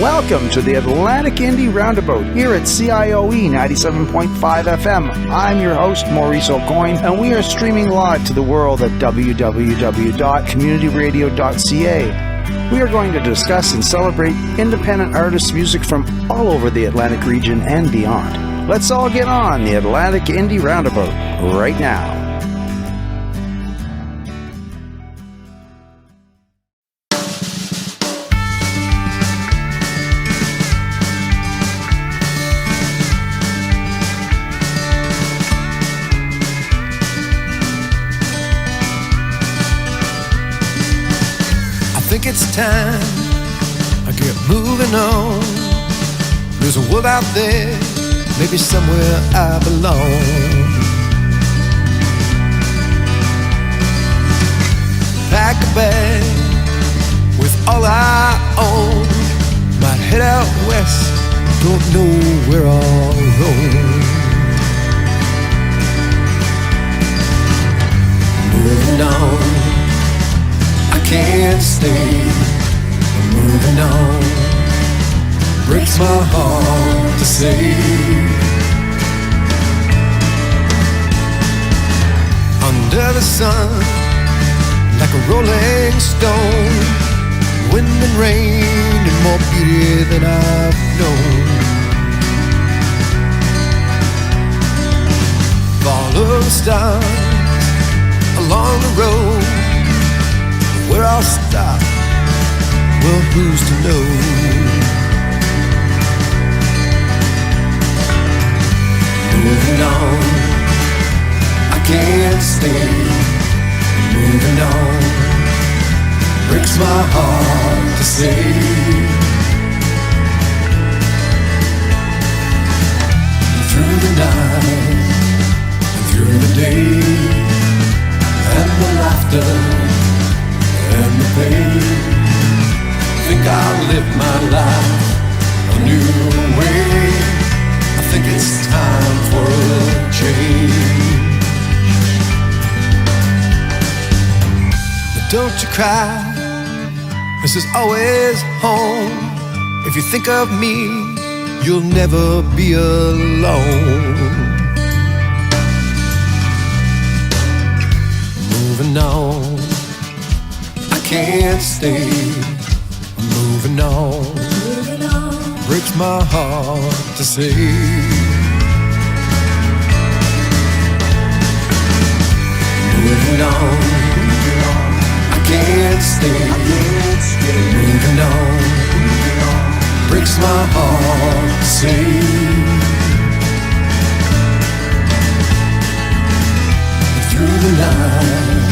Welcome to the Atlantic Indie Roundabout here at CIOE 97.5 FM. I'm your host, Maurice O'Coin, and we are streaming live to the world at www.communityradio.ca. We are going to discuss and celebrate independent artists' music from all over the Atlantic region and beyond. Let's all get on the Atlantic Indie Roundabout right now. It's time I get moving on. There's a world out there, maybe somewhere I belong. Pack a bag with all I own. Might head out west, don't know where I'll roam. Moving on, I can't stay. I'm moving on. Breaks my heart to say. Under the sun, like a rolling stone. Wind and rain and more beauty than I've known. Follow the stars along the road. Where I'll stop, well, who's to know? Moving on, I can't stay. Moving on, breaks my heart to say. And through the night, and through the day, and the laughter and the pain, think I'll live my life a new way. I think it's time for a change. But don't you cry, this is always home. If you think of me, you'll never be alone. Moving on, can't stay. I'm moving on. Breaks my heart to say. Moving on, I can't stay. Moving on, breaks my heart to say. Through the night,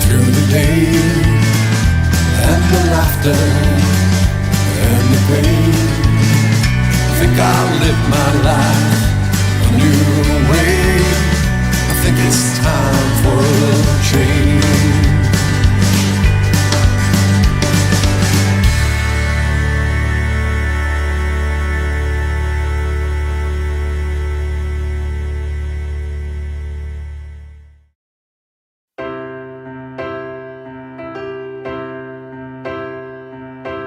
through the day, and the laughter and the pain, think I'll live my life a new way. I think it's time for a change.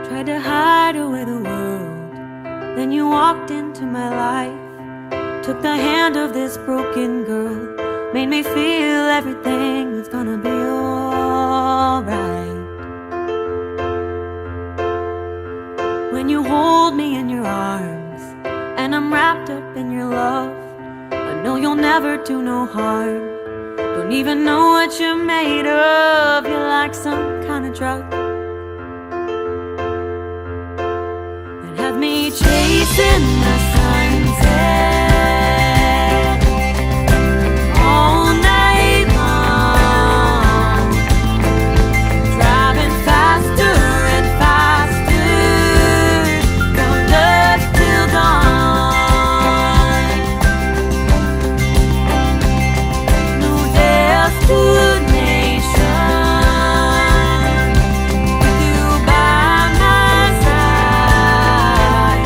Tried to hide away the world, then you walked into my life. Took the hand of this broken girl, made me feel everything was gonna be alright. When you hold me in your arms, and I'm wrapped up in your love, I know you'll never do no harm. Don't even know what you're made of, you're like some kind of drug. Have me chasing the sunset all night long, driving faster and faster from dusk till dawn. No destination with you by my side.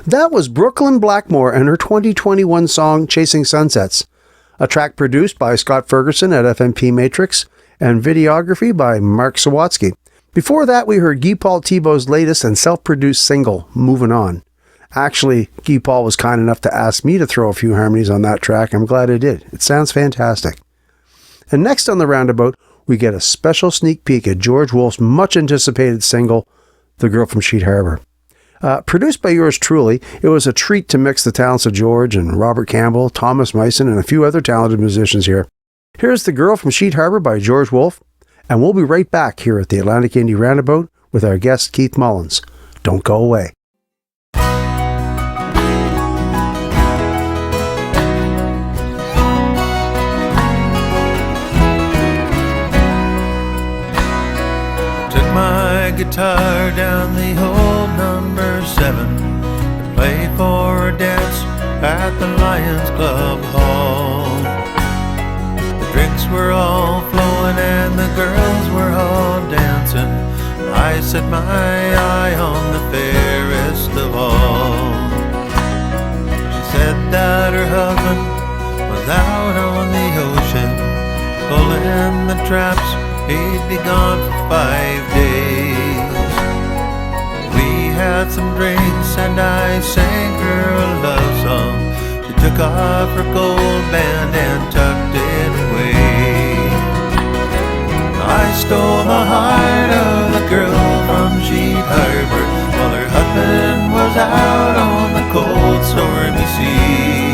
That was Brooklyn Blackmore and her 2021 song Chasing Sunsets, a track produced by Scott Ferguson at FMP Matrix and videography by Mark Sawatsky. Before that, we heard Guy Paul Thibault's latest and self-produced single, Moving On. Actually, Guy Paul was kind enough to ask me to throw a few harmonies on that track. I'm glad I did. It sounds fantastic. And next on the Roundabout, we get a special sneak peek at George Wolf's much-anticipated single, The Girl from Sheet Harbor. Produced by yours truly, it was a treat to mix the talents of George and Robert Campbell, Thomas Meissen, and a few other talented musicians here. Here's The Girl from Sheet Harbor by George Wolf, and we'll be right back here at the Atlantic Indie Roundabout with our guest Keith Mullins. Don't go away. My guitar down the old number 7 to play for a dance at the Lions Club Hall. The drinks were all flowing and the girls were all dancing. I set my eye on the fairest of all. She said that her husband was out on the ocean pulling the traps. He'd be gone for 5 days. We had some drinks and I sang her a love song. She took off her gold band and tucked it away. I stole the heart of the girl from Sheet Harbor while her husband was out on the cold stormy sea.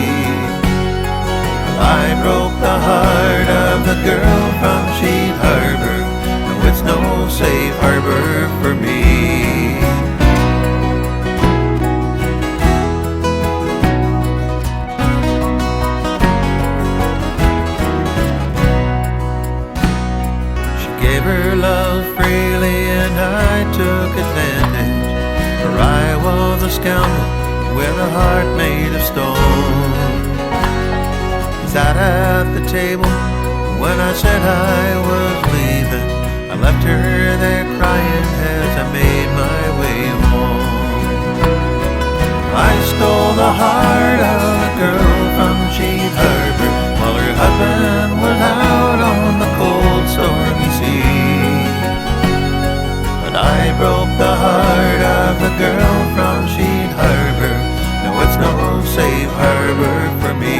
I broke the heart of the girl from Sheet Harbor. No, it's no safe harbor for me. She gave her love freely and I took advantage, for I was a scoundrel with a heart made of stone. Sat at the table when I said I was leaving. I left her there crying as I made my way home. I stole the heart of a girl from Sheet Harbor while her husband was out on the cold stormy sea. But I broke the heart of the girl from Sheet Harbor. No, it's no safe harbor for me.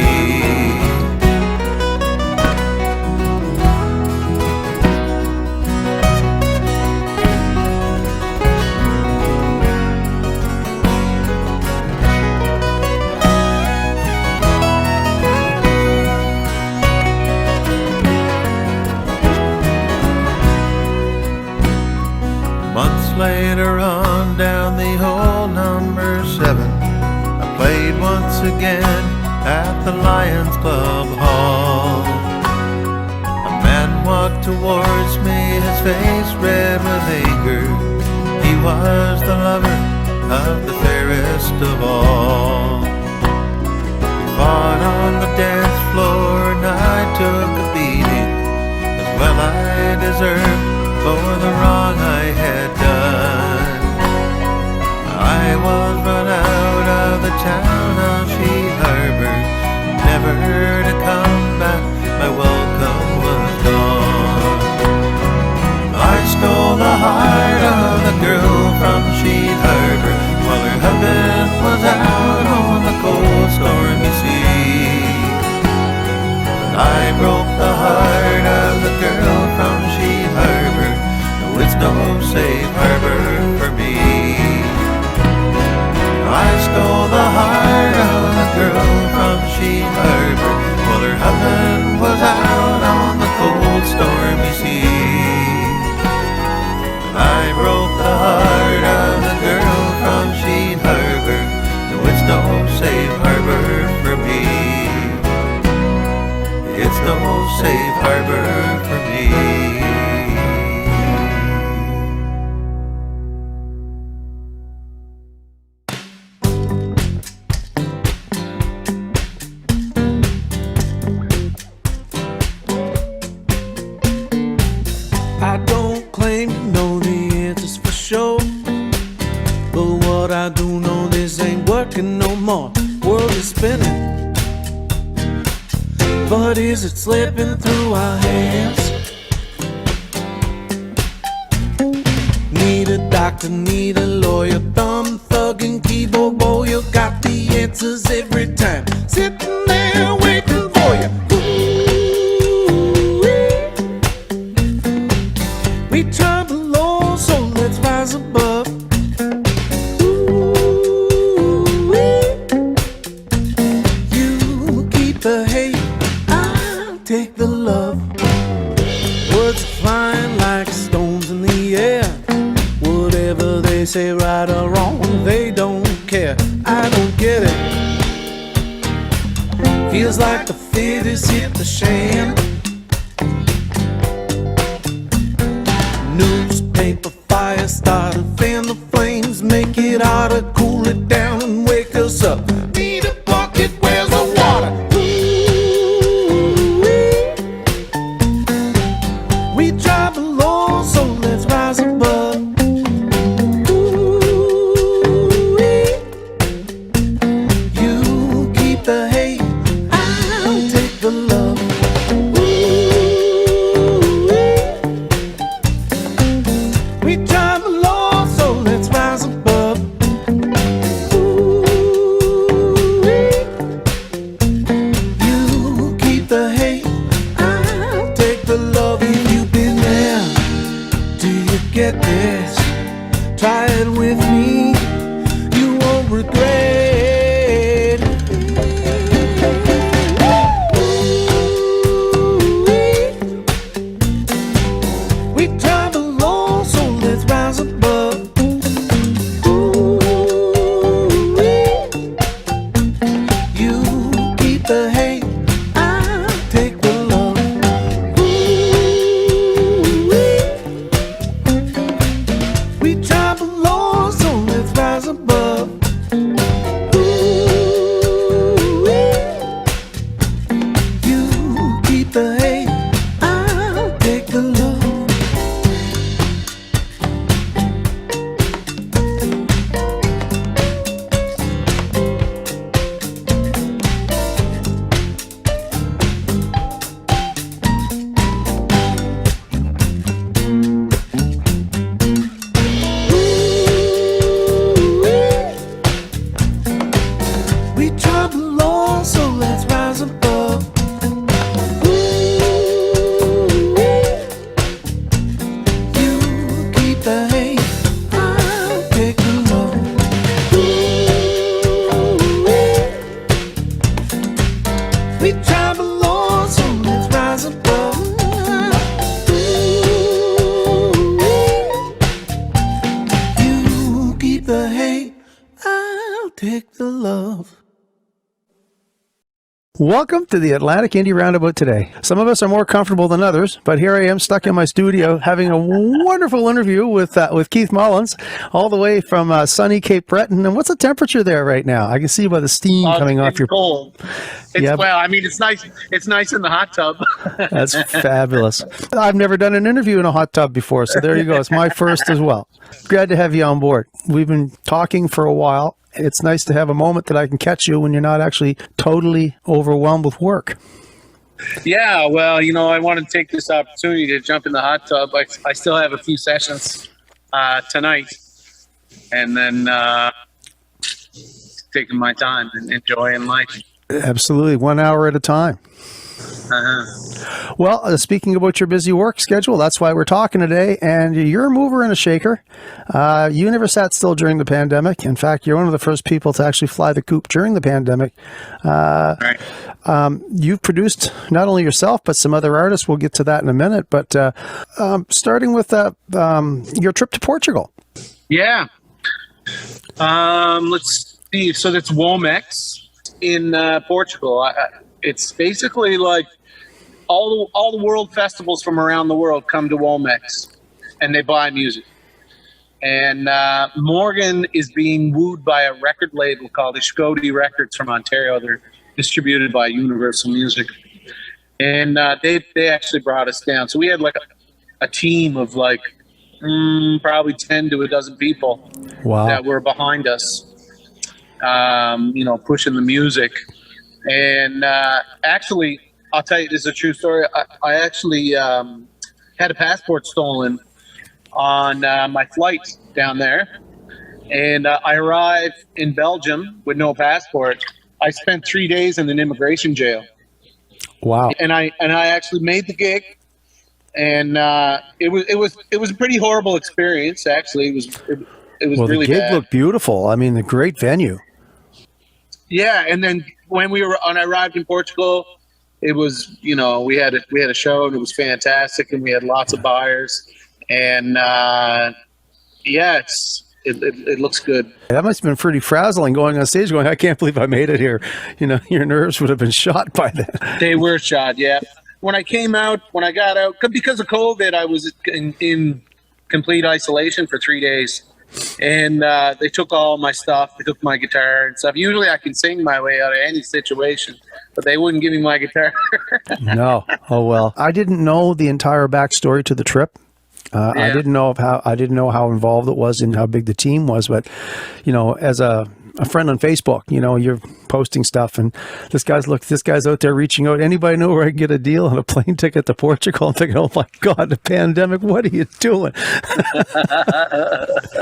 Later on down the old number 7, I played once again at the Lions Club Hall. A man walked towards me, his face red with anger. He was the lover of the fairest of all. We fought on the dance floor and I took a beating, as well I deserved for the wrong I had done. I was run out of the town of Sheet Harbor, never to come back, my welcome was gone. I stole the heart of the girl from Sheet Harbor while her husband was out on the cold stormy sea. I broke the heart of the girl from Sheet Harbor. No, it's no safe harbor for me. I stole the heart of the girl from Sheet Harbor while her husband was out on the cold stormy sea. I broke the heart of the girl from Sheet Harbor. No, it's no safe harbor for me. It's no safe harbor for me. I don't claim to know the answers for sure, but what I do know, this ain't working working no more. World is spinning, but is it slipping through our hands? Need a doctor, need a lawyer, thumb thugging, keyboard warrior, got the answers every time, sitting there waiting for you. We try below, so let's rise above. You keep the hate, I'll take the love. Words are flying like stones in the air. Whatever they say, right or wrong, they don't care. I don't get it. Feels like the fit has hit the sham. Newspaper fire starter, fan the flames, make it hotter, cool it down and wake us up. Need a bucket, where's the water? We try below, so let's rise above. You keep the hate, I'll take the love. We try below, so let's rise above. You keep the hate, I'll take the love. If you've been there, do you get this? Try it with me, you won't regret. We try below, so let's rise above. You keep the hate, I'll take the love. We try below, so let's rise above. You keep the hate, I'll take the love. We try below, so let's rise above. You keep the hate, I'll take the love. We try below, so let's rise above. You keep the hate, I'll take the love. Welcome to the Atlantic Indie Roundabout today. Some of us are more comfortable than others, but here I am stuck in my studio having a wonderful interview with Keith Mullins, all the way from sunny Cape Breton. And what's the temperature there right now? I can see by the steam coming off It's your... cold. It's, Yeah. Well, I mean, it's nice. It's nice in the hot tub. That's fabulous. I've never done an interview in a hot tub before, so there you go. It's my first as well. Glad to have you on board. We've been talking for a while. It's nice to have a moment that I can catch you when you're not actually totally overwhelmed with work. Yeah, well, I want to take this opportunity to jump in the hot tub. I still have a few sessions tonight, and then taking my time and enjoying life. Absolutely. 1 hour at a time. Well, speaking about your busy work schedule, that's why we're talking today. And you're a mover and a shaker. You never sat still during the pandemic. In fact, you're one of the first people to actually fly the coop during the pandemic. Right. You've produced not only yourself, but some other artists. We'll get to that in a minute. But starting with your trip to Portugal. Yeah. Let's see. So that's Womex in Portugal. It's basically like all the world festivals from around the world come to Womex, and they buy music. And Morgan is being wooed by a record label called Ishkodi Records from Ontario. They're distributed by Universal Music, and they actually brought us down. So we had like a team of like probably 10 to a dozen people Wow. that were behind us. pushing the music. And actually, I'll tell you, this is a true story. I actually had a passport stolen on my flight down there. And I arrived in Belgium with no passport. I spent 3 days in an immigration jail. Wow. And I actually made the gig. And it was a pretty horrible experience. Actually, it was really the gig bad. looked beautiful. I mean, the great venue. Yeah, and then when I arrived in Portugal, it was we had a show and it was fantastic, and we had lots of buyers, and it looks good. That must have been pretty frazzling going on stage, going, I can't believe I made it here. Your nerves would have been shot by then. They were shot, yeah. When I got out, because of COVID, I was in complete isolation for 3 days. And they took all my stuff. They took my guitar and stuff. Usually I can sing my way out of any situation, but they wouldn't give me my guitar. No. Oh, well. I didn't know the entire backstory to the trip. Yeah. I didn't know how involved it was and how big the team was. But, as a friend on Facebook, you're posting stuff, and this guy's out there reaching out. Anybody know where I can get a deal on a plane ticket to Portugal? I'm thinking, oh my God, the pandemic, what are you doing?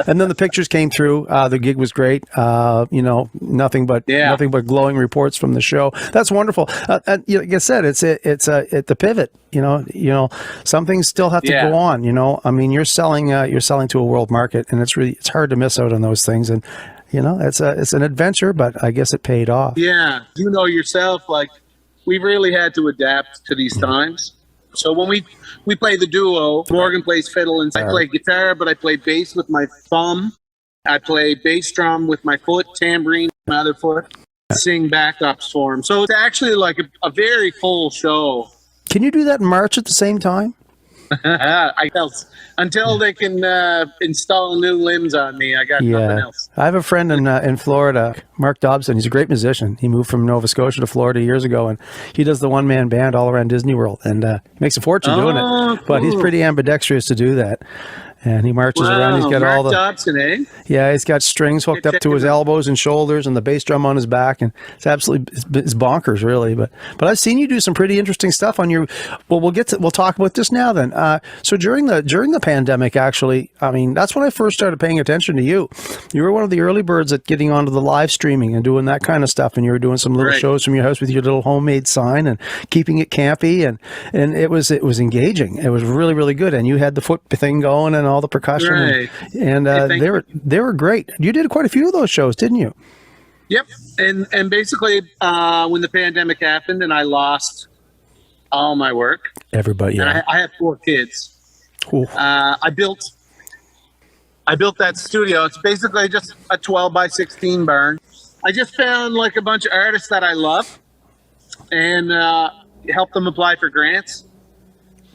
And then the pictures came through. The gig was great. Nothing but glowing reports from the show. That's wonderful. And like I said, it's the pivot. Some things still have to go on. I mean, you're selling to a world market, and it's hard to miss out on those things. And it's an adventure, but I guess it paid off. Yeah, yourself, like we've really had to adapt to these times. So when we play the duo, Morgan plays fiddle and I play guitar, but I play bass with my thumb. I play bass drum with my foot, tambourine with my other foot, sing backups for him. So it's actually like a very full show. Can you do that in March at the same time? Until they can install new limbs on me, I got nothing else. I have a friend in Florida, Mark Dobson. He's a great musician. He moved from Nova Scotia to Florida years ago, and he does the one-man band all around Disney World, and makes a fortune doing it. Cool. But he's pretty ambidextrous to do that. And he marches around. He's got Mark all the Dobson, eh? Yeah, he's got strings hooked up to his elbows and shoulders, and the bass drum on his back, and it's bonkers, really. But I've seen you do some pretty interesting stuff on your. Well, we'll talk about this now then. So during the pandemic, actually, I mean, that's when I first started paying attention to you. You were one of the early birds at getting onto the live streaming and doing that kind of stuff, and you were doing some little shows from your house with your little homemade sign and keeping it campy, and it was engaging. It was really, really good, and you had the foot thing going and all the percussion, and they were great. You did quite a few of those shows, didn't you? Yep. And basically, when the pandemic happened and I lost all my work, everybody, and I have 4 kids. I built that studio. It's basically just a 12 by 16 barn. I just found like a bunch of artists that I love and helped them apply for grants.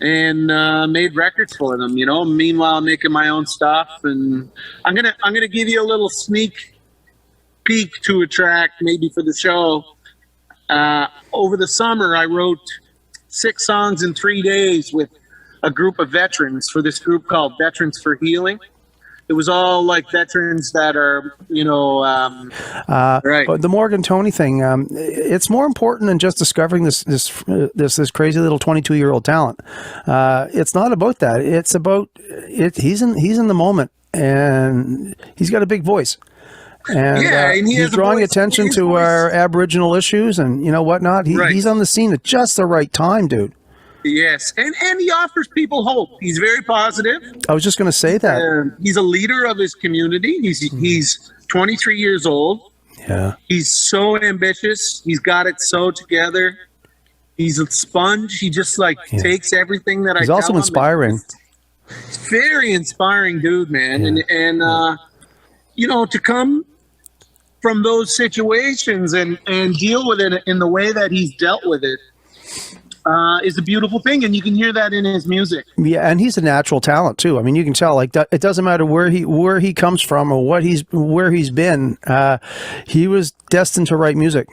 And made records for them, Meanwhile, I'm making my own stuff, and I'm gonna give you a little sneak peek to a track, maybe for the show. Over the summer, I wrote 6 songs in 3 days with a group of veterans for this group called Veterans for Healing. It was all like veterans that are, right. The Morgan Tony thing. It's more important than just discovering this crazy little 22-year-old talent. It's not about that. It's about it. He's in the moment, and he's got a big voice. And he's drawing attention to our Aboriginal issues and whatnot. He's on the scene at just the right time, dude. Yes, and he offers people hope. He's very positive. I was just going to say that. He's a leader of his community. He's 23 years old. Yeah. He's so ambitious. He's got it so together. He's a sponge. He just takes everything that I tell him. He's also inspiring. He's very inspiring dude, man. Yeah. And to come from those situations and deal with it in the way that he's dealt with it, is a beautiful thing, and you can hear that in his music. Yeah, and he's a natural talent too. I mean, you can tell. Like, it doesn't matter where he comes from or where he's been. He was destined to write music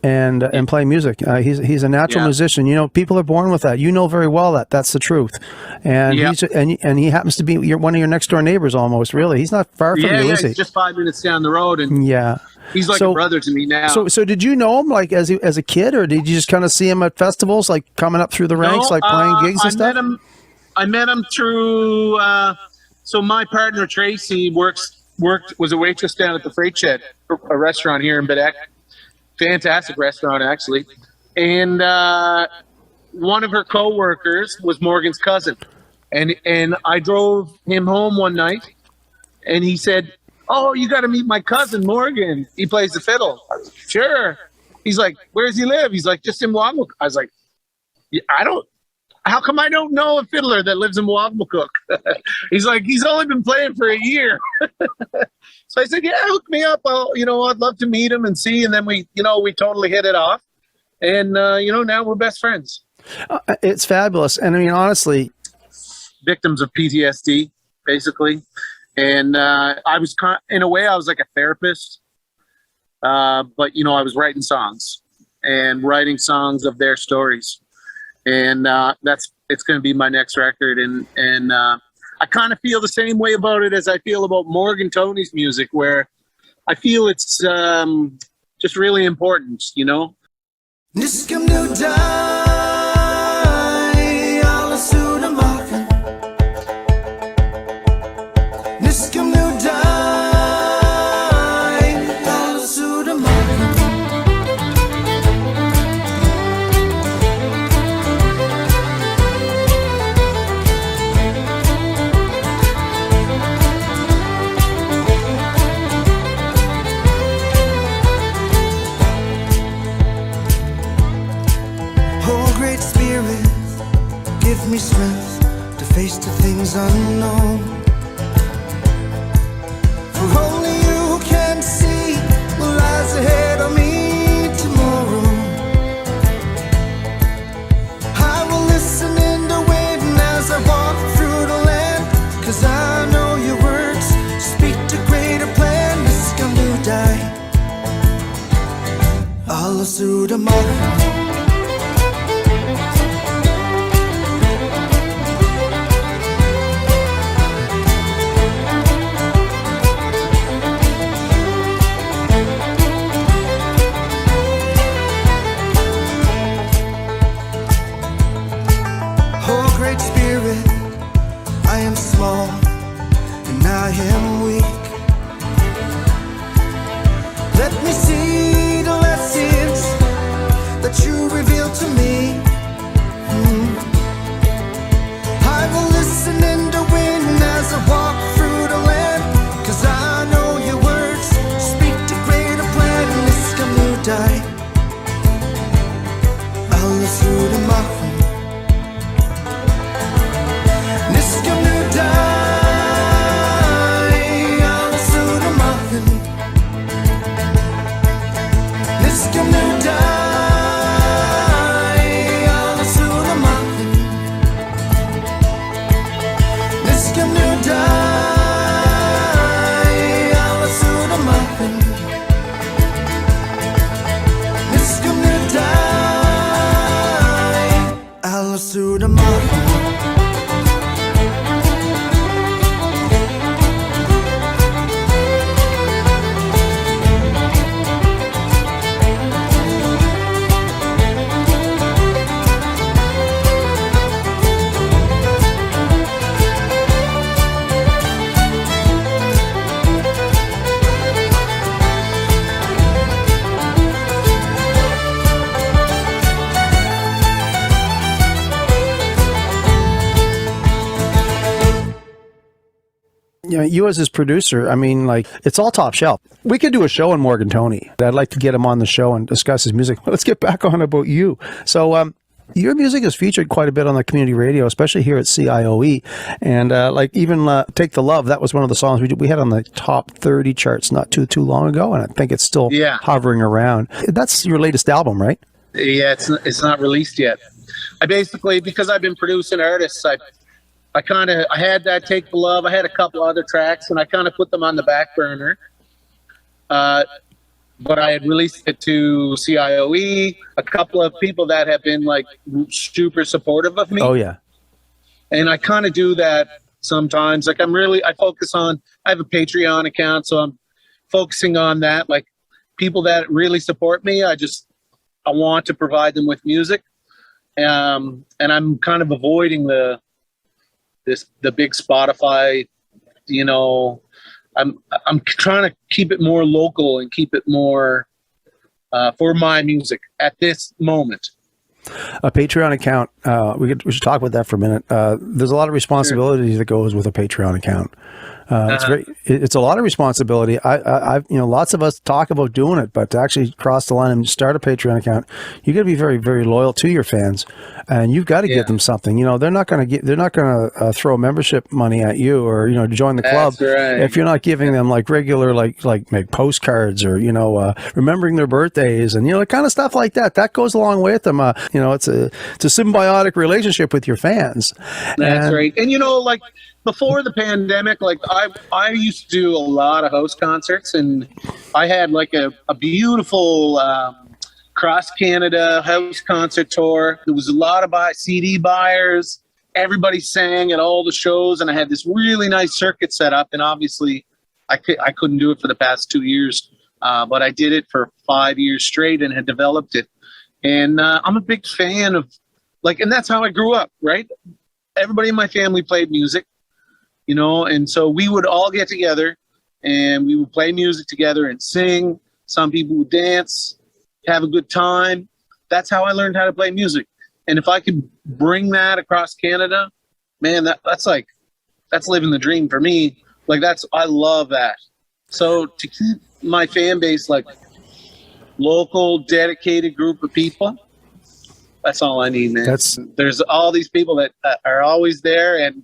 and play music. He's a natural musician. People are born with that. Very well that's the truth. And he happens to be one of your next door neighbors almost. Really, he's not far from you, is he? He's just 5 minutes down the road. And He's like a brother to me now. So did you know him like as a kid, or did you just kind of see him at festivals, like coming up through the ranks, like playing gigs and stuff? I met him through. So my partner Tracy was a waitress down at the Freight Shed, a restaurant here in Bedeck. Fantastic restaurant, actually. And one of her co-workers was Morgan's cousin, and I drove him home one night, and he said, "Oh, you got to meet my cousin Morgan. He plays the fiddle." I was like, "Sure." He's like, "Where does he live?" He's like, "Just in Wagmacook." I was like, "Yeah, how come I don't know a fiddler that lives in Wagmacook?" He's like, "He's only been playing for a year." So I said, "Yeah, hook me up. I'd love to meet him and see." And then we totally hit it off. And, now we're best friends. It's fabulous. And I mean, honestly, victims of PTSD, basically. And I was in a way, I was like a therapist. But, I was writing songs of their stories. And it's going to be my next record. And I kind of feel the same way about it as I feel about Morgan Tony's music, where I feel it's just really important, Niskum nu dai, alla suna maken. Niskum nu dai, alla suna maken. Give me strength to face the things unknown. For only you can see what lies ahead of me tomorrow. I will listen in the wind as I walk through the land, 'cause I know your words speak to greater plan. This is gonna die. Alla suda mara. And I am weak. Let me see the lessons that you reveal to me. I will listen in the wind as I walk through the land, 'cause I know your words speak to greater plan. This can you die. I'll listen to my you as his producer, I mean, like, it's all top shelf. We could do a show on Morgan Tony. I'd like to get him on the show and discuss his music. Let's get back on about you. So, your music is featured quite a bit on the community radio, especially here at CIOE. And even Take the Love, that was one of the songs we had on the top 30 charts not too long ago, and I think it's still hovering around. That's your latest album, right? Yeah, it's not released yet. I basically, because I've been producing artists, I had that Take the Love. I had a couple other tracks, and I kind of put them on the back burner. But I had released it to CIOE, a couple of people that have been like super supportive of me. Oh yeah. And I kind of do that sometimes. Like I have a Patreon account, so I'm focusing on that. Like people that really support me, I want to provide them with music. And I'm kind of avoiding the big Spotify, you know. I'm trying to keep it more local and keep it more for my music at this moment. A Patreon account. We should talk about that for a minute. There's a lot of responsibility that goes with a Patreon account. It's a lot of responsibility. I've lots of us talk about doing it, but to actually cross the line and start a Patreon account, you got to be very, very loyal to your fans, and you've got to give them something. You know, they're not going to throw membership money at you or to join the club if you're not giving them like regular make postcards or remembering their birthdays and kind of stuff like that. That goes a long way with them. It's a symbiotic relationship with your fans. That's right. And before the pandemic, I used to do a lot of house concerts, and I had a beautiful cross Canada house concert tour. There was a lot of CD buyers. Everybody sang at all the shows, and I had this really nice circuit set up. And obviously, I couldn't do it for the past 2 years, but I did it for 5 years straight and had developed it. And I'm a big fan of and that's how I grew up, right? Everybody in my family played music. And so we would all get together and we would play music together and sing. Some people would dance, have a good time. That's how I learned how to play music. And if I could bring that across Canada, man, that's living the dream for me. I love that. So to keep my fan base local, dedicated group of people, that's all I need, man. There's all these people that are always there, and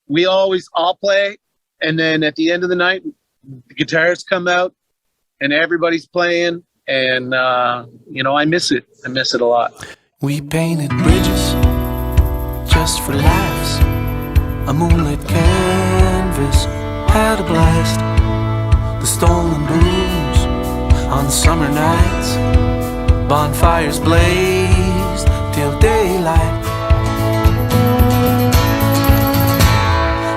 we always all play, and then at the end of the night, the guitars come out, and everybody's playing, and I miss it. I miss it a lot. We painted bridges just for laughs. A moonlit canvas had a blast. The stolen blues on summer nights. Bonfires blazed till daylight.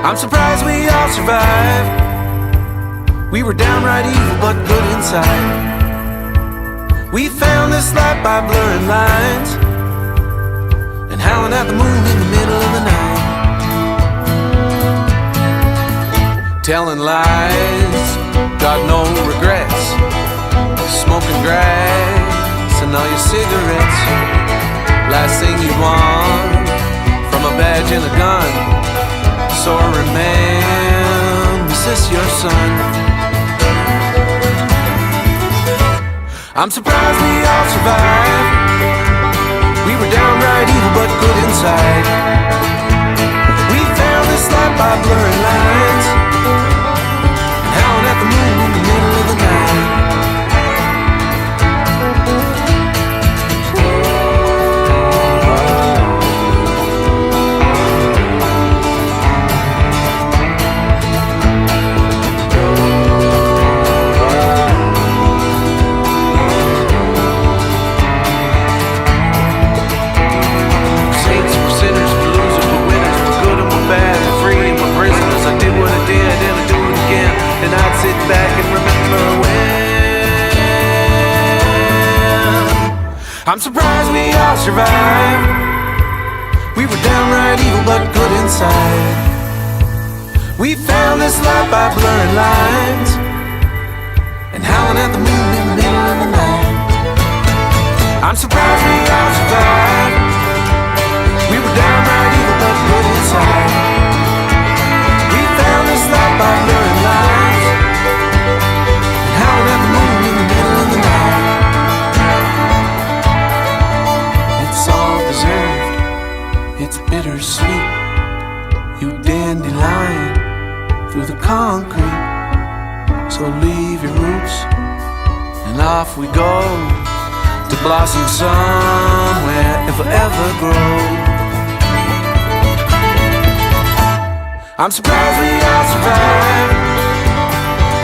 I'm surprised we all survived. We were downright evil but good inside. We found this light by blurring lines and howling at the moon in the middle of the night. Telling lies, got no regrets. Smoking grass and all your cigarettes. Last thing you want from a badge and a gun. Sorry man, is this your son? I'm surprised we all survived. We were downright evil but good inside. We found this light by blurring lines and howling at the moon in the middle of the night. And I'd sit back and remember when. I'm surprised we all survived. We were downright evil but good inside. We found this light by blurring lines and howling at the moon in the middle of the night. I'm surprised we all survived. We were downright evil but good inside. We found this light by blurring lines and howling at the moon in the middle of the night. It's all deserved, it's bittersweet. You dandelion through the concrete. So leave your roots and off we go to blossom somewhere and forever grow. I'm surprised we all survived.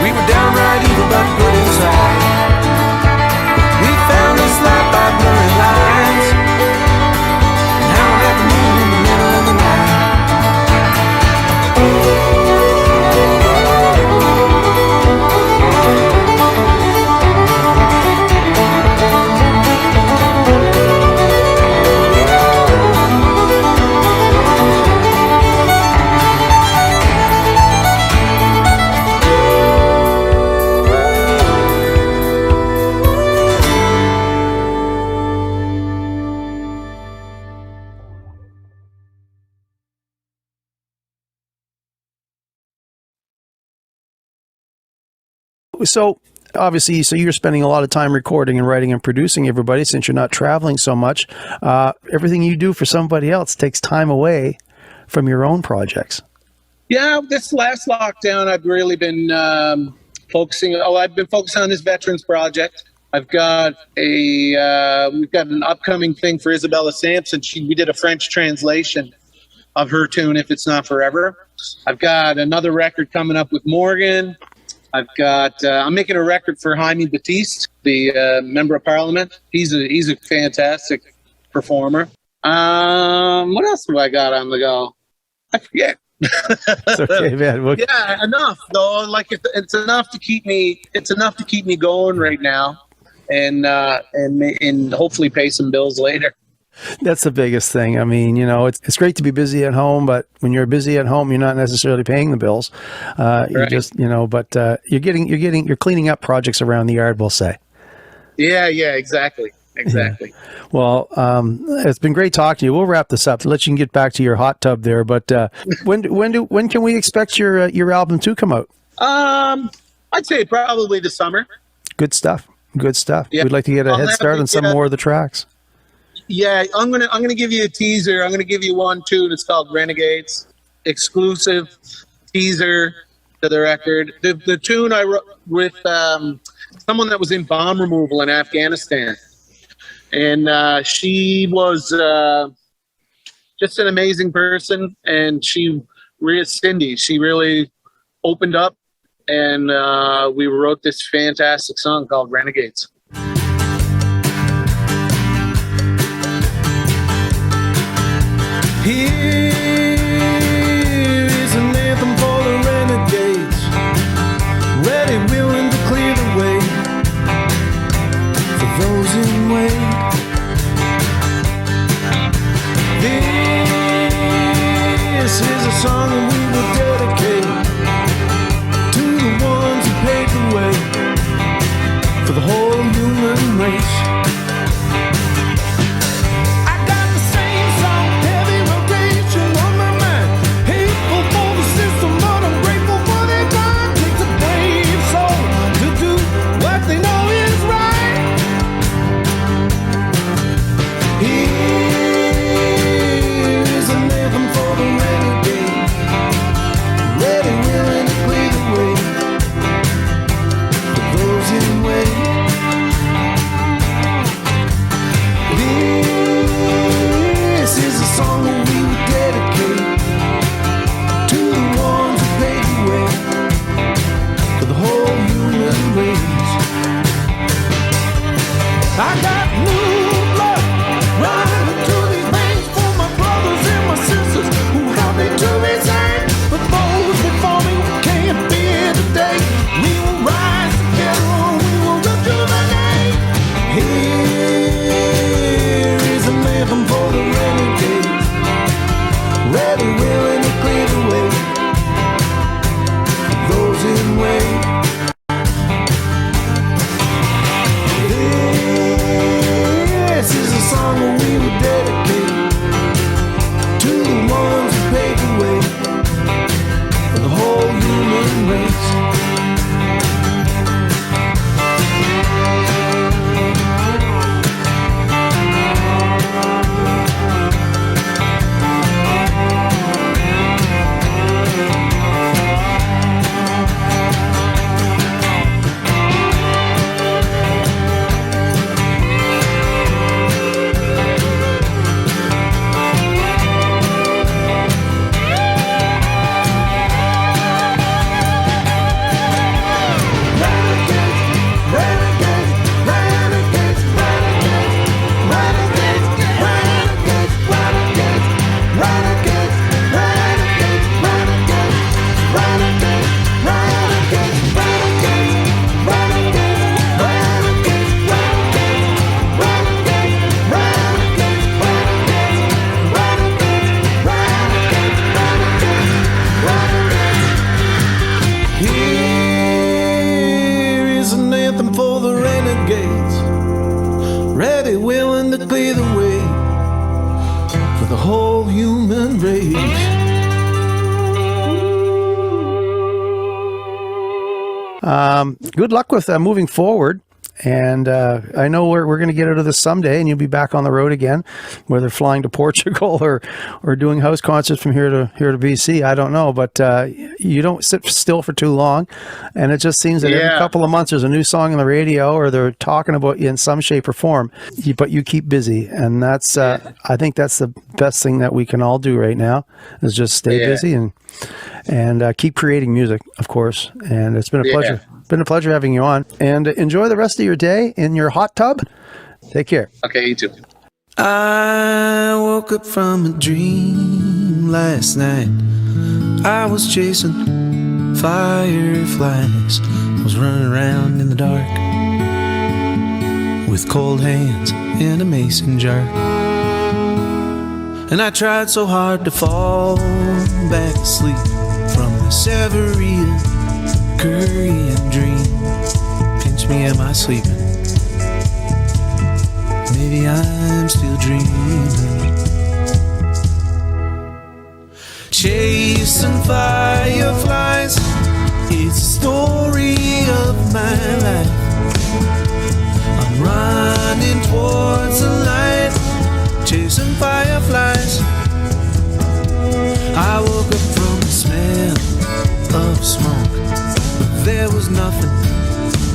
We were downright evil but good inside. We found this light by blurring lines and howling at the moon in the middle of the night. So obviously, so you're spending a lot of time recording and writing and producing everybody since you're not traveling so much. Everything you do for somebody else takes time away from your own projects. Yeah, this last lockdown, I've really been focusing on this veterans project. I've got we've got an upcoming thing for Isabella Sampson. We did a French translation of her tune, If It's Not Forever. I've got another record coming up with Morgan. I've got, I'm making a record for Jaime Batiste, the member of parliament. He's a fantastic performer. What else have I got on the go? I forget. It's okay, man. Yeah, enough though. Like it's enough to keep me. It's enough to keep me going right now, and hopefully pay some bills later. That's the biggest thing. I mean, it's great to be busy at home, but when you're busy at home, you're not necessarily paying the bills. You're Right. just, but you're cleaning up projects around the yard, we'll say. Yeah, exactly. Well, it's been great talking to you. We'll wrap this up. Let you get back to your hot tub there. But when can we expect your album to come out? I'd say probably this summer. Good stuff. Yeah. We'd like to get a head start on some more of the tracks. Yeah, I'm gonna give you a teaser. I'm gonna give you one tune. It's called Renegades. Exclusive teaser to the record. The tune I wrote with someone that was in bomb removal in Afghanistan, and she was just an amazing person. And Cindy, she really opened up, and we wrote this fantastic song called Renegades. Here is an anthem for the renegades, ready, willing to clear the way for those in wait. This is a song that we will dedicate to the ones who paved the way for the whole human race. Good luck with moving forward. And I know we're going to get out of this someday, and you'll be back on the road again, whether flying to Portugal or doing house concerts from here to BC. I don't know, but you don't sit still for too long, and it just seems that every couple of months there's a new song on the radio, or they're talking about you in some shape or form. But you keep busy, and that's I think that's the best thing that we can all do right now is just stay busy and keep creating music, of course. And it's been a pleasure. Been a pleasure having you on, and enjoy the rest of your day in your hot tub. Take care. Okay, you too. I woke up from a dream last night. I was chasing fireflies. I was running around in the dark with cold hands in a mason jar. And I tried so hard to fall back asleep from the Severian Korean dream. Pinch me, am I sleeping? Maybe I'm still dreaming. Chasing fireflies, it's the story of my life. I'm running towards the light, chasing fireflies. I woke up from the smell of smoke. There was nothing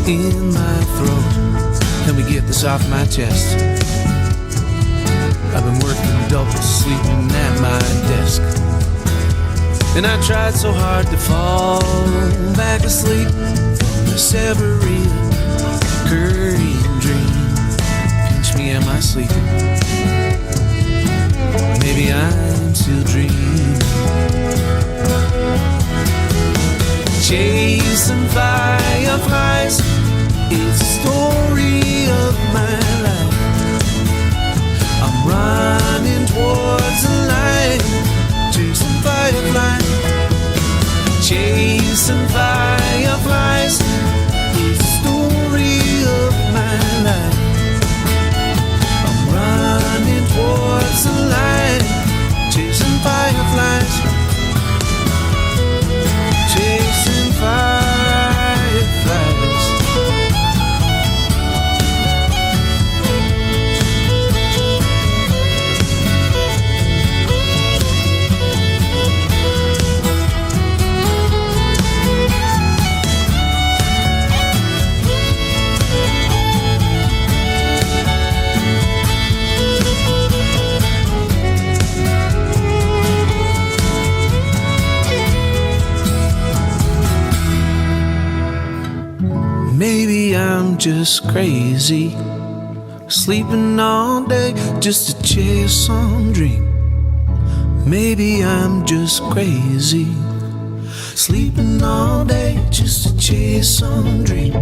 in my throat. Let me get this off my chest. I've been working double, sleeping at my desk. And I tried so hard to fall back asleep from the Severian Korean dream. Pinch me, am I sleeping? Maybe I'm still dreaming. Chasing fireflies, it's the story of my life. I'm running towards the light, chasing fireflies. Chasing fireflies, it's the story of my life. I'm running towards the light, chasing fireflies. Chasing fireflies. Maybe I'm just crazy, sleeping all day just to chase some dream. Maybe I'm just crazy, sleeping all day just to chase some dream.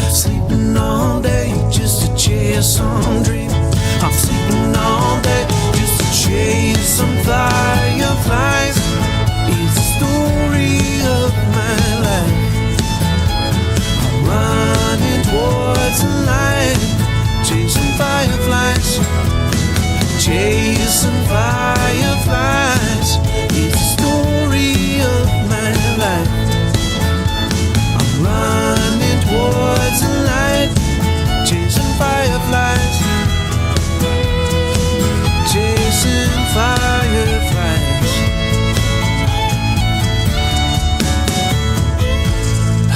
Sleeping all day just to chase some dream. I'm sleeping all day just to chase some fireflies. It's the story of my life. Running towards the light, chasing fireflies. Chasing fireflies, it's the story of my life. I'm running towards the light, chasing fireflies. Chasing fireflies.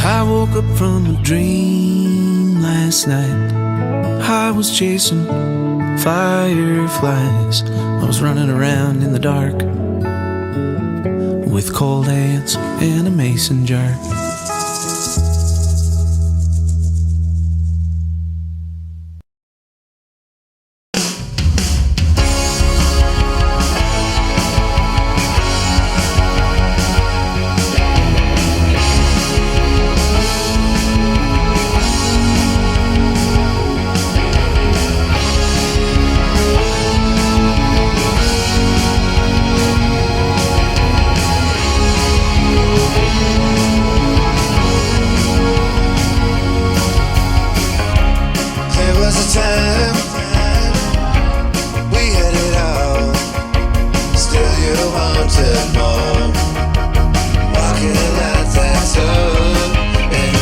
I woke up from a dream last night. I was chasing fireflies. I was running around in the dark with cold hands and a mason jar. Walking like that tub, and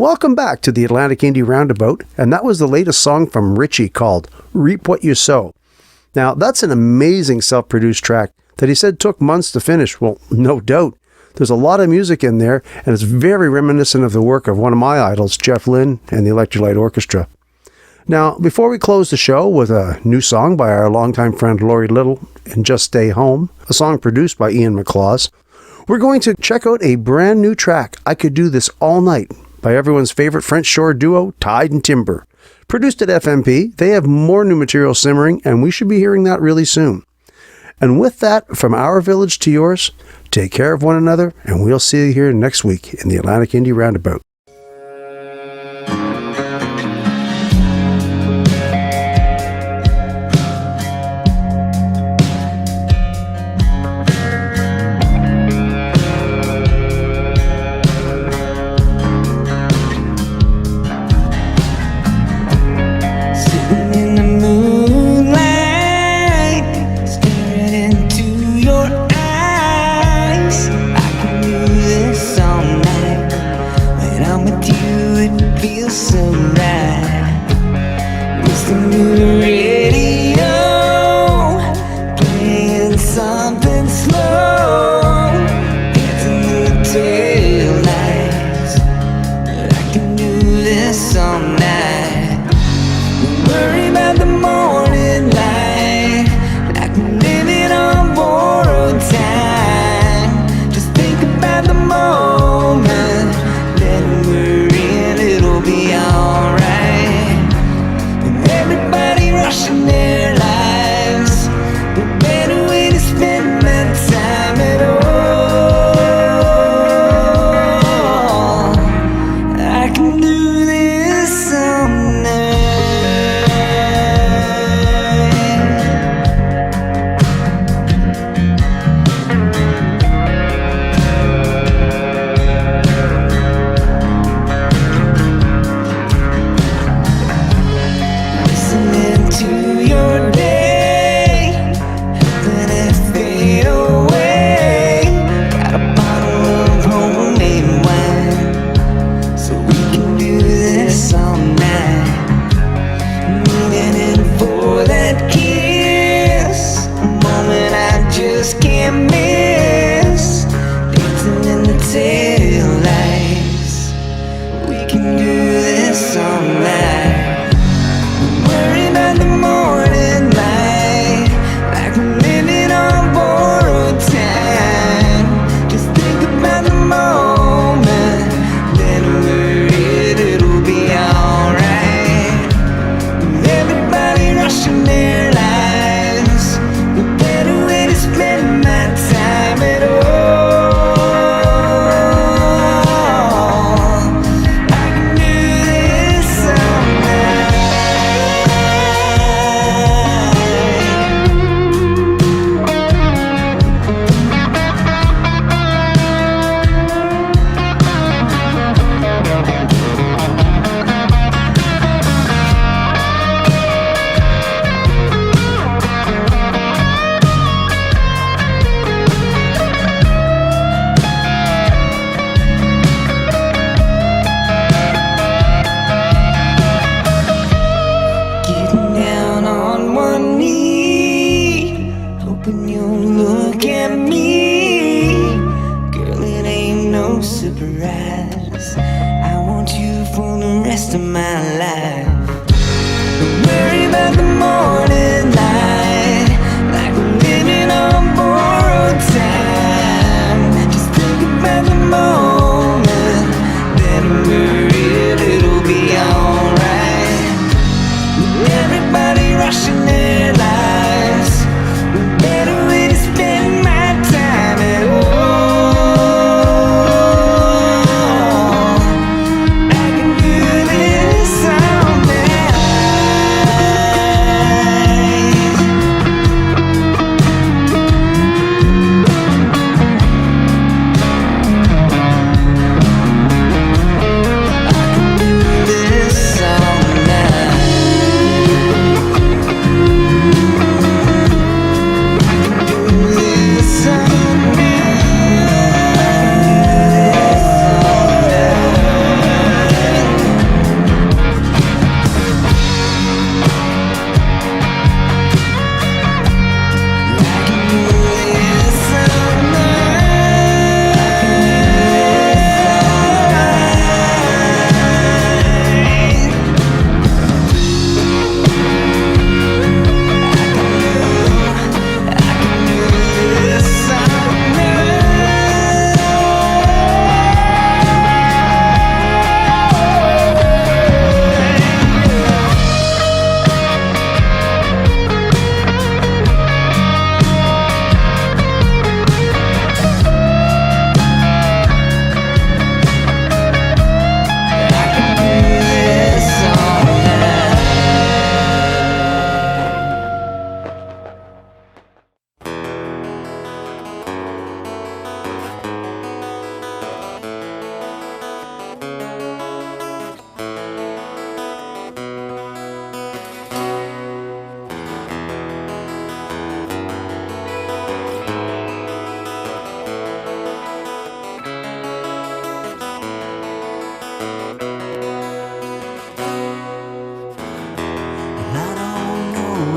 Welcome back to the Atlantic Indie Roundabout, and that was the latest song from Richie called Reap What You Sow. Now, that's an amazing self-produced track that he said took months to finish. Well, no doubt. There's a lot of music in there, and it's very reminiscent of the work of one of my idols, Jeff Lynne and the Electrolyte Orchestra. Now, before we close the show with a new song by our longtime friend Laurie Little and Just Stay Home, a song produced by Ian McLaws, we're going to check out a brand new track, I Could Do This All Night, by everyone's favorite French shore duo, Tide and Timber. Produced at FMP, they have more new material simmering, and we should be hearing that really soon. And with that, from our village to yours, take care of one another, and we'll see you here next week in the Atlantic Indie Roundabout. I can do this someday.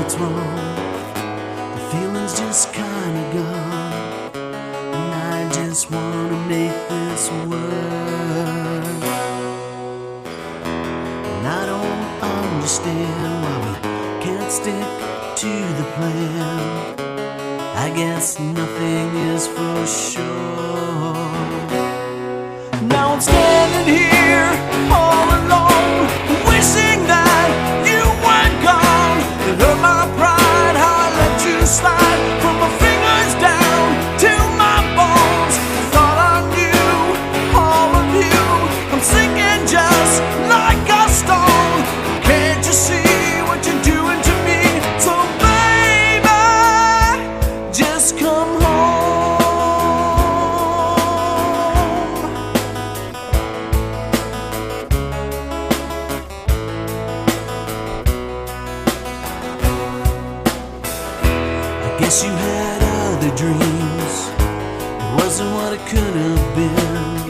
what's wrong. The feeling's just kinda gone, and I just wanna make this work. And I don't understand why we can't stick to the plan. I guess nothing is for sure. Now I'm standing here all alone, wishing that you weren't gone. It hurt my pride how I let you slide from my fingers down to my bones. I thought I knew all of you. I'm sinking just like a stone. Can't you see what you're doing to me? So baby, just come home. I guess you had other dreams. It wasn't what it could have been.